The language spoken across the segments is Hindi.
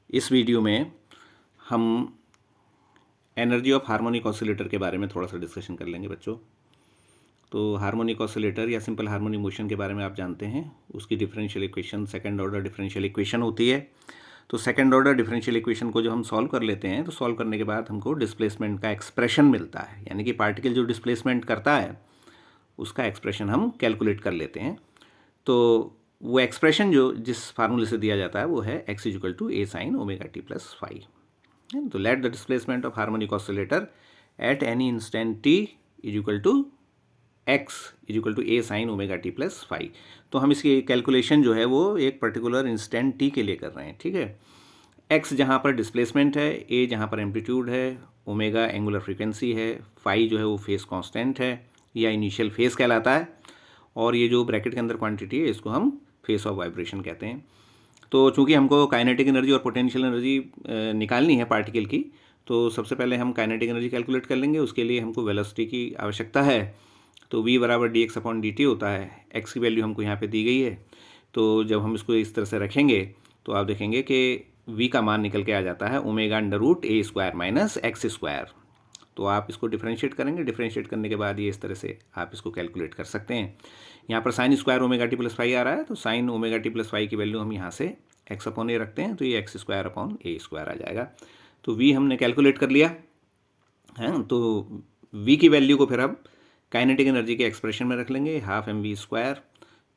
इस वीडियो में हम एनर्जी ऑफ हार्मोनिक ऑसिलेटर के बारे में थोड़ा सा डिस्कशन कर लेंगे बच्चों। तो हार्मोनिक ऑसिलेटर या सिंपल हार्मोनिक मोशन के बारे में आप जानते हैं, उसकी differential equation second order differential equation होती है। तो सेकंड ऑर्डर डिफरेंशियल इक्वेशन को जब हम सॉल्व कर लेते हैं तो सॉल्व करने के बाद हमको डिस्प्लेसमेंट का एक्सप्रेशन मिलता है, यानी कि पार्टिकल जो डिस्प्लेसमेंट करता है उसका एक्सप्रेशन हम कैलकुलेट कर लेते हैं। तो वो एक्सप्रेशन जो जिस फार्मूले से दिया जाता है वो है x is equal to A sine omega T plus five. तो let the displacement of harmonic oscillator at any instant t is equal to x is equal to A sine omega T plus five. तो हम इसकी कैलकुलेशन जो है वो एक पर्टिकुलर इंस्टेंट t के लिए कर रहे हैं, ठीक है। x जहाँ पर डिस्प्लेसमेंट है, a जहाँ पर एम्पलीट्यूड है, ओमेगा एंगुलर फ्रीक्वेंसी है, फाई जो है वो फेस कांस्टेंट है या इनिशियल फेस कहलाता है, और ये जो ब्रैकेट के अंदर क्वांटिटी है इसको हम फेस ऑफ वाइब्रेशन कहते हैं। तो चूंकि हमको काइनेटिक एनर्जी और पोटेंशियल एनर्जी निकालनी है पार्टिकल की, तो सबसे पहले हम काइनेटिक एनर्जी कैलकुलेट कर लेंगे। उसके लिए हमको वेलोसिटी की आवश्यकता है। तो v बराबर D x upon D T होता है। x की वैल्यू हमको यहाँ पे दी गई है। तो जब हम इसको इस तरह से रखेंगे तो आप देखेंगे कि v का मान निकल के आ जाता है ओमेगा अंडर रूट ए स्क्वायर माइनस एक्स स्क्वायर। तो आप इसको डिफरेंशिएट करेंगे, डिफरेंशिएट करने के बाद ये इस तरह से आप इसको कैलकुलेट कर सकते हैं। यहाँ पर sine square omega T plus five आ रहा है, तो sine omega T plus five की वैल्यू हम यहाँ से एक्स अपॉन ए रखते हैं, तो ये एक्स स्क्वायर अपॉन ए स्क्वायर आ जाएगा। तो वी हमने कैलकुलेट कर लिया है। तो वी की वैल्यू को फिर अब काइनेटिक एनर्जी के एक्सप्रेशन में रख लेंगे, हाफ एम वी स्क्वायर।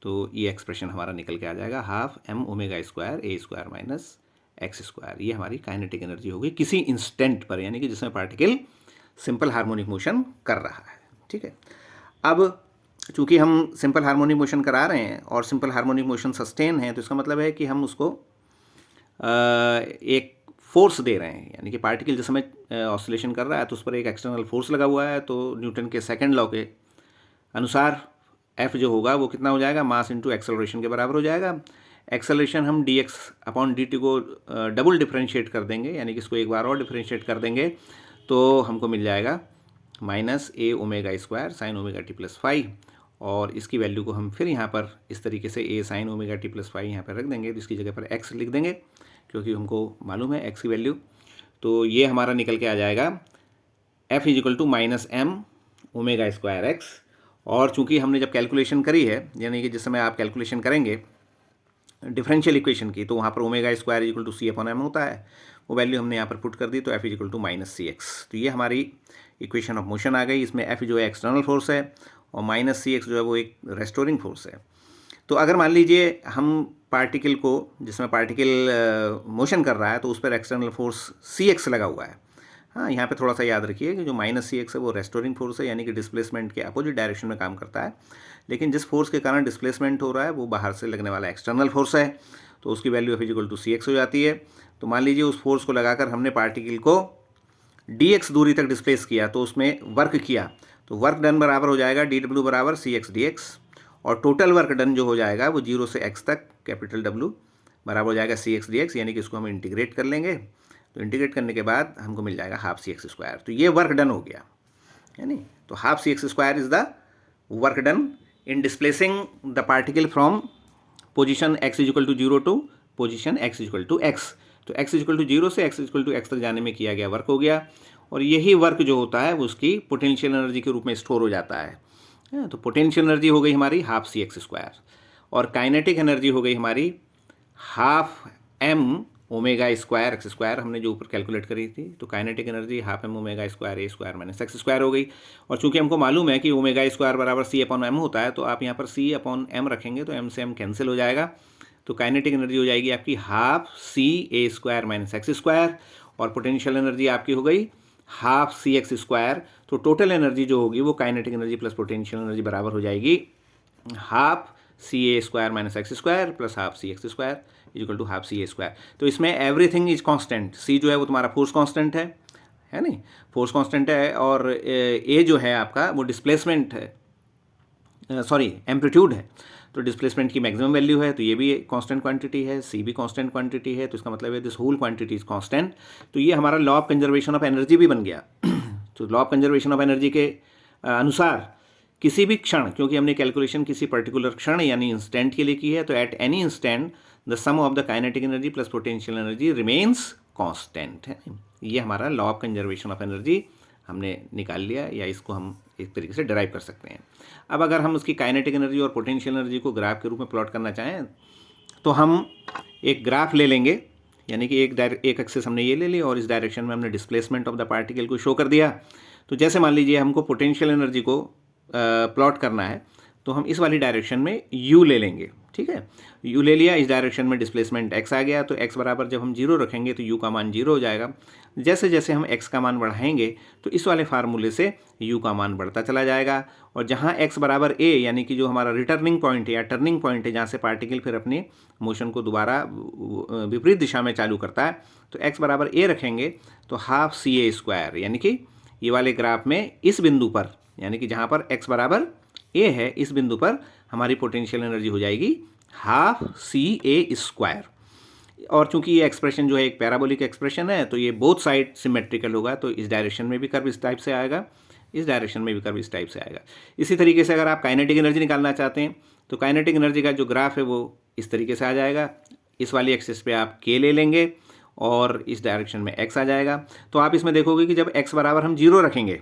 तो ये एक्सप्रेशन हमारा निकल के आ जाएगा half M omega square A square minus x square. ये हमारी काइनेटिक एनर्जी होगी किसी इंस्टेंट पर, यानी कि जिसमें पार्टिकल सिंपल हार्मोनिक मोशन कर रहा है, ठीक है। अब चूंकि हम सिंपल हार्मोनिक मोशन करा रहे हैं और सिंपल हार्मोनिक मोशन सस्टेन है, तो इसका मतलब है कि हम उसको एक फोर्स दे रहे हैं, यानी कि पार्टिकल जिस समय ऑसिलेशन कर रहा है तो उस पर एक एक्सटर्नल फोर्स लगा हुआ है। तो न्यूटन के सेकंड लॉ के अनुसार एफ जो होगा वो कितना हो जाएगा, मास इंटू एक्सेलरेशन के बराबर हो जाएगा। एक्सेलरेशन हम D x upon D T को डबल डिफरेंशिएट कर देंगे, यानी कि इसको एक बार और डिफरेंशिएट कर देंगे तो हमको मिल जाएगा minus A omega square sine omega T plus five. और इसकी वैल्यू को हम फिर यहाँ पर इस तरीके से A sine omega T plus five यहाँ पर रख देंगे, तो इसकी जगह पर एक्स लिख देंगे क्योंकि हमको मालूम है एक्स की वैल्यू। तो ये हमारा निकल के आ जाएगा F is equal to minus M omega square X. और चूंकि हमने जब कैलकुलेशन करी है, यानी कि जिस समय आप कैलकुलेशन करेंगे डिफरेंशियल इक्वेशन की, तो वहाँ पर omega square is equal to c upon m होता है, वो वैल्यू हमने यहाँ पर पुट कर दी, तो f is equal to minus c x. तो ये हमारी इक्वेशन ऑफ मोशन आ गई। इसमें एफ जो है एक्सटर्नल फोर्स है और माइनस सी एक्स जो है वो एक रेस्टोरिंग फोर्स है। तो अगर मान लीजिए हम पार्टिकल को, जिसमें पार्टिकल मोशन कर रहा है, तो उस पर एक्सटर्नल फोर्स सी एक्स लगा हुआ है। हाँ, यहाँ पे थोड़ा सा याद रखिए कि जो माइनस सी एक्स है वो रेस्टोरिंग फोर्स है, यानी कि डिस्प्लेसमेंट के अपोजिट डायरेक्शन में काम करता है। लेकिन जिस फोर्स के कारण डिस्प्लेसमेंट हो रहा है वो बाहर से लगने वाला एक्सटर्नल फोर्स है, तो उसकी value f equal to c x हो जाती है। तो मान लीजिए उस फोर्स को लगाकर हमने पार्टिकल को डी एक्स दूरी तक डिस्प्लेस किया, तो उसमें वर्क किया, तो वर्क डन बराबर हो जाएगा डी डब्ल्यू बराबर सी एक्स डी एक्स। और टोटल वर्क डन जो हो जाएगा वो 0 से x तक कैपिटल W बराबर हो जाएगा सी एक्स डी एक्स, यानी कि इसको हम इंटीग्रेट कर लेंगे। तो इंटीग्रेट करने के बाद हमको मिल जाएगा हाफ सी एक्स स्क्वायर। तो ये वर्क डन हो गया, है नी। तो half C x square is the work done in displacing the particle from position x is equal to 0 to position x is equal to x। तो x इज इक्वल टू 0 से x is equal to x तक जाने में किया गया वर्क हो गया, और यही वर्क जो होता है वो उसकी पोटेंशियल एनर्जी के रूप में स्टोर हो जाता है। तो पोटेंशियल एनर्जी हो गई हमारी हाफ सी एक्स स्क्वायर, और काइनेटिक एनर्जी हो गई हमारी half M omega square X square, हमने जो ऊपर कैलकुलेट करी थी। तो kinetic energy half M omega square A square minus x square हो गई। और चूंकि हमको मालूम है कि ओमेगा स्क्वायर बराबर सी अपॉन एम होता है, तो आप यहाँ पर सी अपॉन एम रखेंगे तो एम से एम कैंसिल हो जाएगा। तो काइनेटिक एनर्जी हो जाएगी आपकी half c a square minus x square, और पोटेंशियल एनर्जी आपकी हो गई हाफ सी एक्स स्क्वायर। तो टोटल एनर्जी जो होगी वो kinetic energy plus potential energy बराबर हो जाएगी half c a square minus x square plus half C x square is equal to half c a square. तो इसमें एवरीथिंग इज कांस्टेंट। सी जो है वो तुम्हारा फोर्स कांस्टेंट है नहीं, फोर्स कांस्टेंट है, और ए जो है आपका वो डिस्प्लेसमेंट है, सॉरी एम्पलीट्यूड है। तो डिस्प्लेसमेंट की मैक्सिमम वैल्यू है, तो ये भी कांस्टेंट क्वांटिटी है, सी भी कांस्टेंट क्वांटिटी है। तो इसका मतलब है this whole quantity is constant. तो ये हमारा law of conservation of energy भी बन गया। तो law of conservation of energy के अनुसार किसी भी क्षण, क्योंकि हमने कैलकुलेशन किसी पर्टिकुलर क्षण यानी इंस्टेंट के लिए की है, तो at any instant the sum of the kinetic energy plus potential energy remains constant है। ये हमारा law of conservation of energy हमने निकाल लिया, या इसको हम एक तरीके से डिराइव कर सकते हैं। अब अगर हम उसकी काइनेटिक एनर्जी और पोटेंशियल एनर्जी को ग्राफ के रूप में प्लॉट करना चाहें तो हम एक ग्राफ ले लेंगे, यानी कि एक एक्सिस हमने ये ले ली और इस डायरेक्शन में हमने डिस्प्लेसमेंट ऑफ द पार्टिकल को शो कर दिया। तो जैसे मान लीजिए हमको पोटेंशियल एनर्जी को प्लॉट करना है, तो हम इस वाली डायरेक्शन में u ले लेंगे, ठीक है। u ले लिया, इस डायरेक्शन में डिस्प्लेसमेंट x आ गया, तो x बराबर जब हम 0 रखेंगे तो u का मान 0 हो जाएगा। जैसे जैसे हम x का मान बढ़ाएंगे तो इस वाले फार्मूले से u का मान बढ़ता चला जाएगा, और जहाँ x बराबर a, यानी कि जो हमारा रिटर्निंग पॉइंट है या टर्निंग पॉइंट है, जहाँ से पार्टिकल फिर अपनी मोशन को दोबारा विपरीत दिशा में चालू करता है, तो x बराबर a रखेंगे तो हाफ CA², यानी कि ये वाले ग्राफ में इस बिंदु पर, यानी कि जहाँ पर x बराबर a है, इस बिंदु पर हमारी पोटेंशियल एनर्जी हो जाएगी हाफ CA²। और चूंकि ये एक्सप्रेशन जो है एक पैराबोलिक एक्सप्रेशन है, तो ये बोथ साइड सिमेट्रिकल होगा, तो इस डायरेक्शन में भी कर्व इस टाइप से आएगा, इस डायरेक्शन में भी कर्व इस टाइप से आएगा। इसी तरीके से अगर आप काइनेटिक एनर्जी निकालना चाहते हैं तो काइनेटिक एनर्जी का जो ग्राफ है वो इस तरीके से आ जाएगा। इस वाली एक्सिस पे आप k ले लेंगे और इस डायरेक्शन में x आ जाएगा। तो आप इसमें देखोगे कि जब x बराबर हम 0 रखेंगे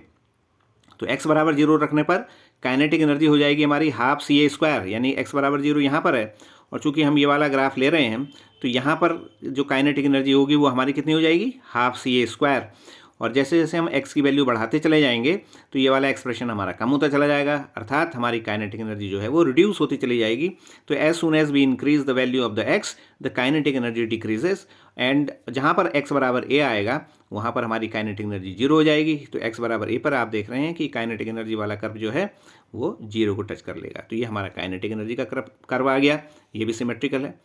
तो x बराबर 0 रखने पर काइनेटिक एनर्जी हो जाएगी हमारी हाफ CA², यानी x बराबर 0 यहाँ पर है, और चूंकि हम ये वाला ग्राफ ले रहे हैं तो यहाँ पर जो काइनेटिक एनर्जी होगी वो हमारी कितनी हो जाएगी, हाफ CA²। और जैसे जैसे हम x की वैल्यू बढ़ाते चले जाएंगे तो ये वाला एक्सप्रेशन हमारा कम होता चला जाएगा, अर्थात हमारी काइनेटिक एनर्जी जो है वो रिड्यूस होती चली जाएगी। तो as soon as we increase the value of the x, the kinetic energy decreases, and जहाँ पर x बराबर a आएगा वहाँ पर हमारी काइनेटिक एनर्जी 0 हो जाएगी। तो x बराबर a पर आप देख रहे हैं कि काइनेटिक एनर्जी वाला कर्व जो है वो 0 को टच कर लेगा। तो ये हमारा काइनेटिक एनर्जी का कर्व आ गया, ये भी सिमेट्रिकल है।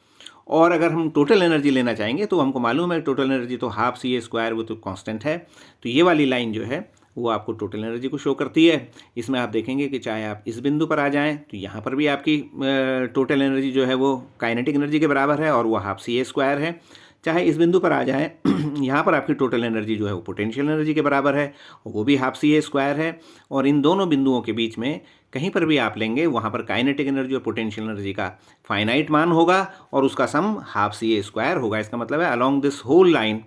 और अगर हम टोटल एनर्जी लेना चाहेंगे तो हमको मालूम है टोटल एनर्जी तो हाफ CA² वो तो कांस्टेंट है, तो ये वाली लाइन जो है वो आपको टोटल एनर्जी को शो करती है। इसमें आप देखेंगे कि चाहे आप इस बिंदु पर आ जाएं तो यहाँ पर भी आपकी टोटल एनर्जी जो है वो काइनेटिक एनर्जी के बराबर है और वो हाफ CA² है। चाहे इस बिंदु पर आ जाएं यहाँ पर आपकी टोटल एनर्जी जो है वो पोटेंशियल एनर्जी के बराबर है, वो भी हाफ CA² है। और इन दोनों बिंदुओं के बीच में कहीं पर भी आप लेंगे वहाँ पर काइनेटिक एनर्जी और पोटेंशियल एनर्जी का फाइनाइट मान होगा और उसका सम हाफ CA² होगा। इसका मतलब है along this whole line,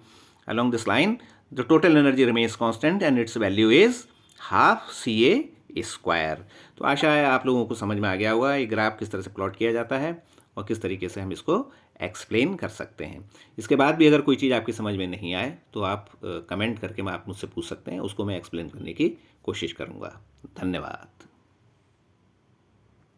along this line the total energy remains constant and its value is half CA²। तो आशा है आप लोगों को समझ में आ गया होगा ये ग्राफ किस तरह से प्लॉट किया जाता है और किस तरीके से हम इसको एक्सप्लेन कर सकते हैं। इसके बाद भी अगर कोई चीज़ आपकी समझ में नहीं आए तो आप कमेंट करके आप मुझसे पूछ सकते हैं, उसको मैं एक्सप्लेन करने की कोशिश करूँगा। धन्यवाद।